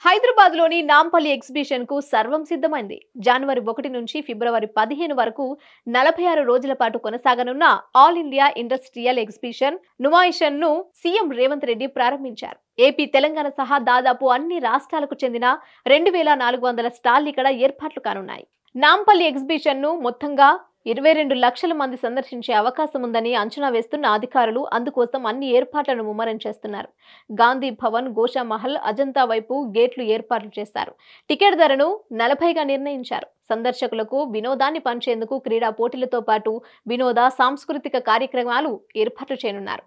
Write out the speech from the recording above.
హైదరాబాద్లోని నాంపల్లి ఎగ్జిబిషన్కు సర్వం సిద్ధమైంది. జనవరి 1 నుంచి ఫిబ్రవరి 15 వరకు 46 రోజుల పాటు కొనసాగనున్న ఆల్ ఇండియా ఇండస్ట్రియల్ ఎగ్జిబిషన్ నుమాయిషన్ను సీఎం రేవంత్ రెడ్డి ప్రారంభించారు. ఏపీ, తెలంగాణ సహా దాదాపు అన్ని రాష్ట్రాలకు చెందిన 2400 స్టాళ్లు ఇక్కడ ఏర్పాట్లు కానున్నాయి. నాంపల్లి ఎగ్జిబిషన్ను మొత్తంగా 22 లక్షల మంది సందర్శించే అవకాశం ఉందని అంచనా వేస్తున్న అధికారులు అందుకోసం అన్ని ఏర్పాట్లను ముమ్మరం చేస్తున్నారు. గాంధీ భవన్, గోషామహల్, అజంతా వైపు గేట్లు ఏర్పాట్లు చేశారు. టికెట్ ధరను 40గా నిర్ణయించారు. సందర్శకులకు వినోదాన్ని పంచేందుకు క్రీడా పోటీలతో పాటు వినోద, సాంస్కృతిక కార్యక్రమాలు ఏర్పాట్లు చేయనున్నారు.